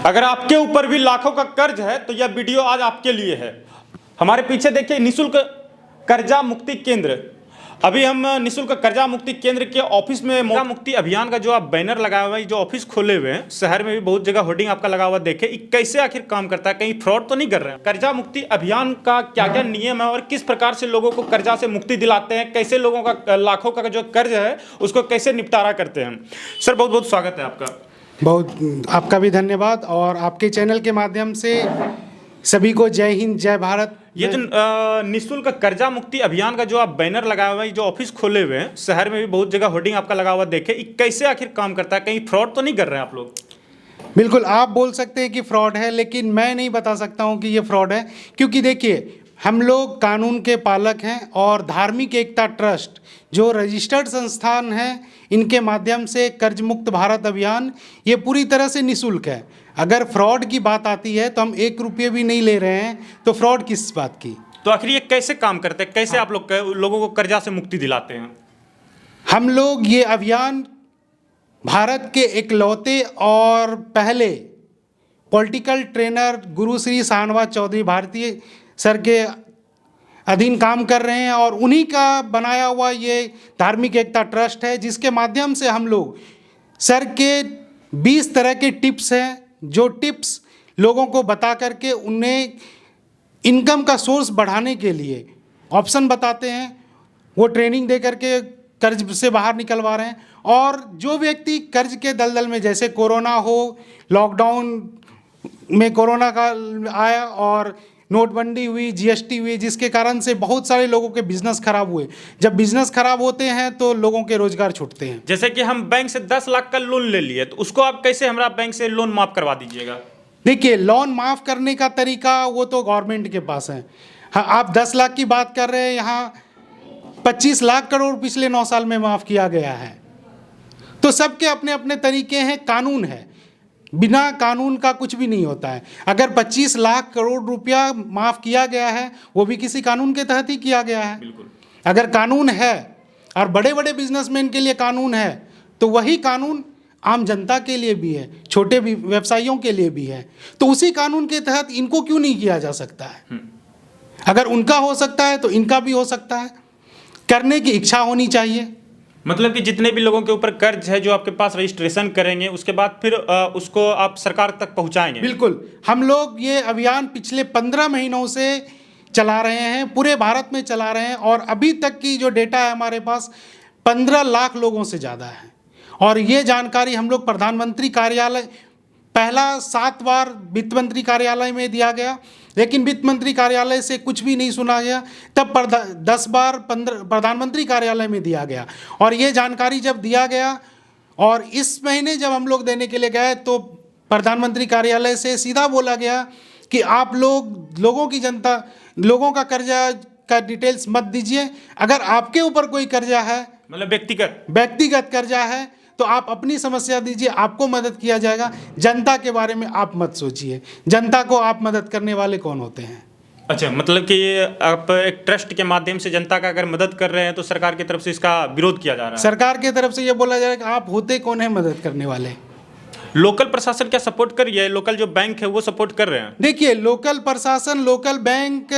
अगर आपके ऊपर भी लाखों का कर्ज है तो यह वीडियो आज आपके लिए है। हमारे पीछे देखिए निःशुल्क कर्जा मुक्ति केंद्र। अभी हम निःशुल्क कर्जा मुक्ति केंद्र के ऑफिस में कर्जा मुक्ति अभियान का जो आप बैनर लगाया हुआ है, जो ऑफिस खोले हुए हैं, शहर में भी बहुत जगह होर्डिंग आपका लगा हुआ देखे, कैसे आखिर काम करता है, कहीं फ्रॉड तो नहीं कर रहे हैं? कर्जा मुक्ति अभियान का क्या क्या नियम है और किस प्रकार से लोगों को कर्जा से मुक्ति दिलाते हैं, कैसे लोगों का लाखों का जो कर्ज है उसको कैसे निपटारा करते हैं? सर बहुत बहुत स्वागत है आपका। बहुत आपका भी धन्यवाद और आपके चैनल के माध्यम से सभी को जय हिंद जय भारत। ये जो निःशुल्क कर्जा मुक्ति अभियान का जो आप बैनर लगाए हुए हैं, जो ऑफिस खोले हुए हैं, शहर में भी बहुत जगह होर्डिंग आपका लगा हुआ देखे, कैसे आखिर काम करता है, कहीं फ्रॉड तो नहीं कर रहे हैं आप लोग? बिल्कुल, आप बोल सकते हैं कि फ्रॉड है, लेकिन मैं नहीं बता सकता हूं कि ये फ्रॉड है, क्योंकि देखिए हम लोग कानून के पालक हैं और धार्मिक एकता ट्रस्ट जो रजिस्टर्ड संस्थान है, इनके माध्यम से कर्ज मुक्त भारत अभियान ये पूरी तरह से निःशुल्क है। अगर फ्रॉड की बात आती है तो हम 1 रुपये भी नहीं ले रहे हैं, तो फ्रॉड किस बात की? तो आखिर ये कैसे काम करते हैं, कैसे आप लोग लोगों को कर्जा से मुक्ति दिलाते हैं? हम लोग ये अभियान भारत के इकलौते और पहले पॉलिटिकल ट्रेनर गुरु श्री शाहनवाज चौधरी भारतीय सर के अधीन काम कर रहे हैं और उन्हीं का बनाया हुआ ये धार्मिक एकता ट्रस्ट है, जिसके माध्यम से हम लोग सर के 20 तरह के टिप्स हैं, जो टिप्स लोगों को बता करके उन्हें इनकम का सोर्स बढ़ाने के लिए ऑप्शन बताते हैं, वो ट्रेनिंग दे करके कर्ज से बाहर निकलवा रहे हैं। और जो व्यक्ति कर्ज के दलदल में, जैसे कोरोना हो, लॉकडाउन में कोरोना का आया और नोटबंदी हुई, जीएसटी हुई, जिसके कारण से बहुत सारे लोगों के बिजनेस खराब हुए। जब बिजनेस खराब होते हैं तो लोगों के रोजगार छूटते हैं। जैसे कि हम बैंक से 10 लाख का लोन ले लिए, तो उसको आप कैसे हमारा बैंक से लोन माफ करवा दीजिएगा? देखिए, लोन माफ करने का तरीका वो तो गवर्नमेंट के पास है। हाँ, आप 10 लाख की बात कर रहे हैं, यहाँ 25 लाख करोड़ पिछले 9 साल में माफ किया गया है। तो सबके अपने अपने तरीके हैं, कानून है, बिना कानून का कुछ भी नहीं होता है। अगर 25 लाख करोड़ रुपया माफ किया गया है, वो भी किसी कानून के तहत ही किया गया है। बिल्कुल। अगर कानून है और बड़े बड़े बिजनेसमैन के लिए कानून है, तो वही कानून आम जनता के लिए भी है, छोटे व्यवसायियों के लिए भी है। तो उसी कानून के तहत इनको क्यों नहीं किया जा सकता है? अगर उनका हो सकता है तो इनका भी हो सकता है। करने की इच्छा होनी चाहिए। मतलब कि जितने भी लोगों के ऊपर कर्ज है, जो आपके पास रजिस्ट्रेशन करेंगे, उसके बाद फिर उसको आप सरकार तक पहुंचाएंगे? बिल्कुल। हम लोग ये अभियान पिछले 15 महीनों से चला रहे हैं, पूरे भारत में चला रहे हैं और अभी तक की जो डेटा है हमारे पास 15 लाख लोगों से ज़्यादा है। और ये जानकारी हम लोग प्रधानमंत्री कार्यालय, पहला 7 बार वित्त मंत्री कार्यालय में दिया गया, लेकिन वित्त मंत्री कार्यालय से कुछ भी नहीं सुना गया। तब 10 बार प्रधानमंत्री कार्यालय में दिया गया और ये जानकारी जब दिया गया और इस महीने जब हम लोग देने के लिए गए तो प्रधानमंत्री कार्यालय से सीधा बोला गया कि आप लोगों का कर्जा का डिटेल्स मत दीजिए। अगर आपके ऊपर कोई कर्जा है, मतलब व्यक्तिगत कर्जा है, तो आप अपनी समस्या दीजिए, आपको मदद किया जाएगा। जनता के बारे में आप मत सोचिए। जनता को आप मदद करने वाले कौन होते हैं? अच्छा, मतलब कि आप एक ट्रस्ट के माध्यम से जनता का अगर मदद कर रहे हैं तो सरकार की तरफ से इसका विरोध किया जा रहा है। सरकार की तरफ से ये बोला जा रहा है कि आप होते कौन है मदद करने वाले? लोकल प्रशासन क्या सपोर्ट कर रही है? लोकल जो बैंक है वो सपोर्ट कर रहे हैं? देखिए, लोकल प्रशासन, लोकल बैंक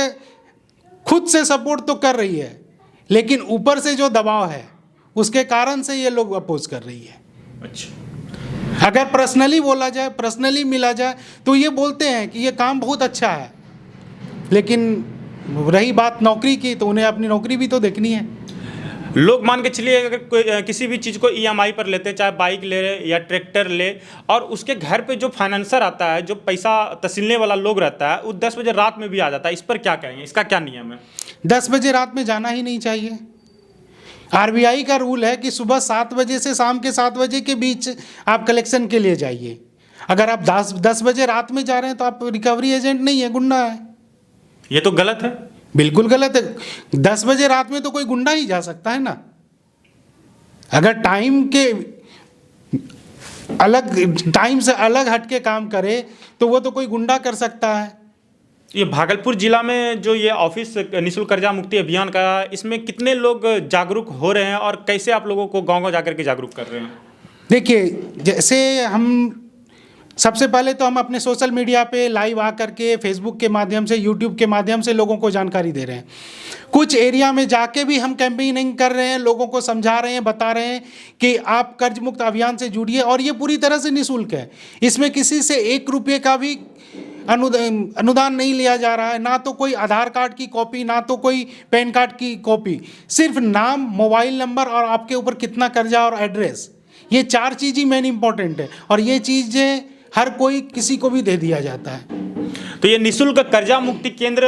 खुद से सपोर्ट तो कर रही है, लेकिन ऊपर से जो दबाव है उसके कारण से ये लोग अपोज कर रही है। अच्छा, अगर पर्सनली बोला जाए, पर्सनली मिला जाए, तो ये बोलते हैं कि ये काम बहुत अच्छा है, लेकिन रही बात नौकरी की, तो उन्हें अपनी नौकरी भी तो देखनी है। लोग मान के चलिए, अगर कोई किसी भी चीज़ को ईएमआई पर लेते, चाहे बाइक ले या ट्रैक्टर ले, और उसके घर पे जो फाइनेंसर आता है, जो पैसा तसीलने वाला लोग रहता है, वो 10 बजे रात में भी आ जाता है। इस पर क्या कहेंगे? इसका क्या नियम है? 10 बजे रात में जाना ही नहीं चाहिए। आरबीआई का रूल है कि सुबह 7 बजे से शाम के 7 बजे के बीच आप कलेक्शन के लिए जाइए। अगर आप 10 बजे रात में जा रहे हैं तो आप रिकवरी एजेंट नहीं है, गुंडा है। ये तो गलत है। बिल्कुल गलत है। 10 बजे रात में तो कोई गुंडा ही जा सकता है ना। अगर टाइम से अलग हट के काम करे तो वो तो कोई गुंडा कर सकता है। ये भागलपुर जिला में जो ये ऑफिस निःशुल्क कर्जा मुक्ति अभियान का, इसमें कितने लोग जागरूक हो रहे हैं और कैसे आप लोगों को गांव-गांव जाकर के जागरूक कर रहे हैं? देखिए, जैसे हम सबसे पहले तो हम अपने सोशल मीडिया पे लाइव आकर के फेसबुक के माध्यम से, यूट्यूब के माध्यम से लोगों को जानकारी दे रहे हैं। कुछ एरिया में जाके भी हम कैंपेनिंग कर रहे हैं, लोगों को समझा रहे हैं, बता रहे हैं कि आप कर्ज मुक्त अभियान से जुड़िए, और ये पूरी तरह से निःशुल्क है। इसमें किसी से 1 रुपये का भी अनुदान नहीं लिया जा रहा है, ना तो कोई आधार कार्ड की कॉपी, ना तो कोई पैन कार्ड की कॉपी, सिर्फ नाम, मोबाइल नंबर और आपके ऊपर कितना कर्जा और एड्रेस, ये 4 चीज़ ही मेन इंपॉर्टेंट है, और ये चीज़ें हर कोई किसी को भी दे दिया जाता है। तो ये निःशुल्क कर्जा मुक्ति केंद्र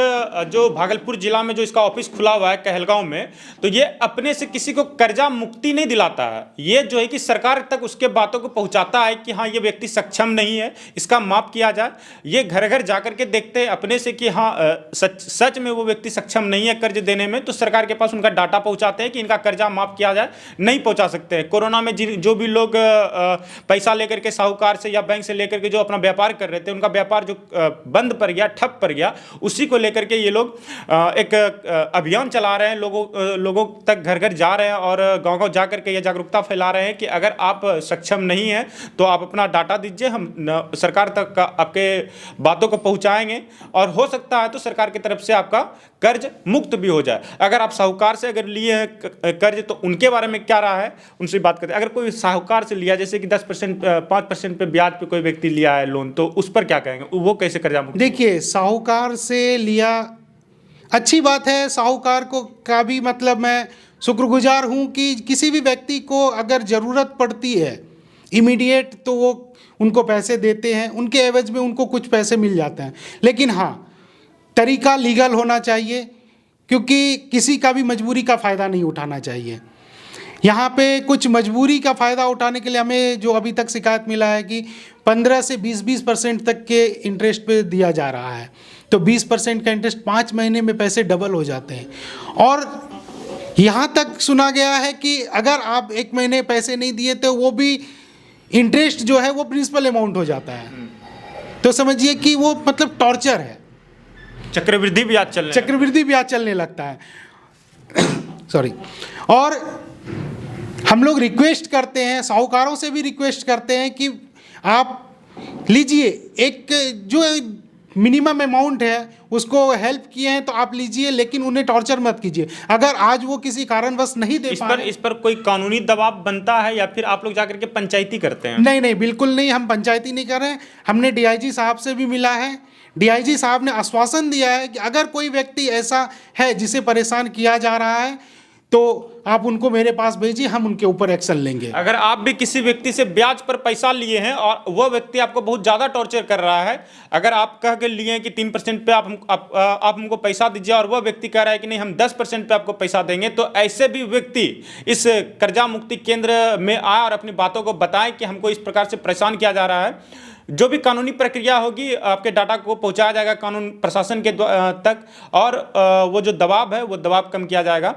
जो भागलपुर जिला में जो इसका ऑफिस खुला हुआ है कहलगांव में, तो ये अपने से किसी को कर्जा मुक्ति नहीं दिलाता है। ये जो है कि सरकार तक उसके बातों को पहुंचाता है कि हाँ ये व्यक्ति सक्षम नहीं है, इसका माफ किया जाए। ये घर घर जाकर के देखते हैं अपने से कि हाँ सच में वो व्यक्ति सक्षम नहीं है कर्ज देने में, तो सरकार के पास उनका डाटा पहुँचाते हैं कि इनका कर्जा माफ किया जाए। नहीं पहुँचा सकते हैं। कोरोना में जो भी लोग पैसा लेकर के साहूकार से या बैंक से लेकर के जो अपना व्यापार कर रहे थे, उनका व्यापार जो बंद पड़ गया, ठप पड़ गया, उसी को लेकर के ये लोग एक अभियान चला रहे हैं, लोगों तक घर घर जा रहे हैं और गांव-गांव जा करके ये जागरूकता फैला रहे हैं कि अगर आप सक्षम नहीं हैं तो आप अपना डाटा दीजिए, हम सरकार तक आपके बातों को पहुंचाएंगे और हो सकता है तो सरकार की तरफ से आपका कर्ज मुक्त भी हो जाए। अगर आप साहूकार से अगर लिए हैं कर्ज तो उनके बारे में क्या रहा है, उनसे बात करते हैं। अगर कोई साहूकार से लिया, जैसे कि 10% 5% पे ब्याज पे कोई व्यक्ति लिया है लोन, तो उस पर क्या कहेंगे, वो कैसे कर्जा मुक्त? देखिए, साहूकार से लिया अच्छी बात है, साहूकार को का भी मतलब मैं शुक्रगुजार हूँ कि किसी भी व्यक्ति को अगर ज़रूरत पड़ती है इमीडिएट तो वो उनको पैसे देते हैं, उनके एवज में उनको कुछ पैसे मिल जाते हैं। लेकिन हाँ, तरीका लीगल होना चाहिए, क्योंकि किसी का भी मजबूरी का फ़ायदा नहीं उठाना चाहिए। यहाँ पे कुछ मजबूरी का फ़ायदा उठाने के लिए हमें जो अभी तक शिकायत मिला है कि 15 से 20% तक के इंटरेस्ट पे दिया जा रहा है, तो 20% का इंटरेस्ट 5 महीने में पैसे डबल हो जाते हैं। और यहाँ तक सुना गया है कि अगर आप 1 महीने पैसे नहीं दिए तो वो भी इंटरेस्ट जो है वो प्रिंसिपल अमाउंट हो जाता है। तो समझिए कि वो मतलब टॉर्चर है, चक्रवृद्धि ब्याज चलने लगता है। सॉरी। और हम लोग रिक्वेस्ट करते हैं, साहूकारों से भी रिक्वेस्ट करते हैं कि आप लीजिए, एक जो मिनिमम अमाउंट है उसको हेल्प किए हैं तो आप लीजिए, लेकिन उन्हें टॉर्चर मत कीजिए। अगर आज वो किसी कारणवश नहीं दे पा रहे, इस पर कोई कानूनी दबाव बनता है या फिर आप लोग जाकर के पंचायती करते हैं? नहीं, बिल्कुल नहीं, हम पंचायती नहीं कर रहे हैं। हमने डीआईजी साहब से भी मिला है, डीआईजी साहब ने आश्वासन दिया है कि अगर कोई व्यक्ति ऐसा है जिसे परेशान किया जा रहा है तो आप उनको मेरे पास भेजिए, हम उनके ऊपर एक्शन लेंगे। अगर आप भी किसी व्यक्ति से ब्याज पर पैसा लिए हैं और वो व्यक्ति आपको बहुत ज़्यादा टॉर्चर कर रहा है, अगर आप कह के लिए हैं कि 3% पे आप हमको पैसा दीजिए और वो व्यक्ति कह रहा है कि नहीं हम 10% पे आपको पैसा देंगे, तो ऐसे भी व्यक्ति इस कर्जा मुक्ति केंद्र में आए और अपनी बातों को बताएं कि हमको इस प्रकार से परेशान किया जा रहा है। जो भी कानूनी प्रक्रिया होगी, आपके डाटा को पहुंचाया जाएगा कानून प्रशासन के तक, और वो जो दबाव है वो दबाव कम किया जाएगा।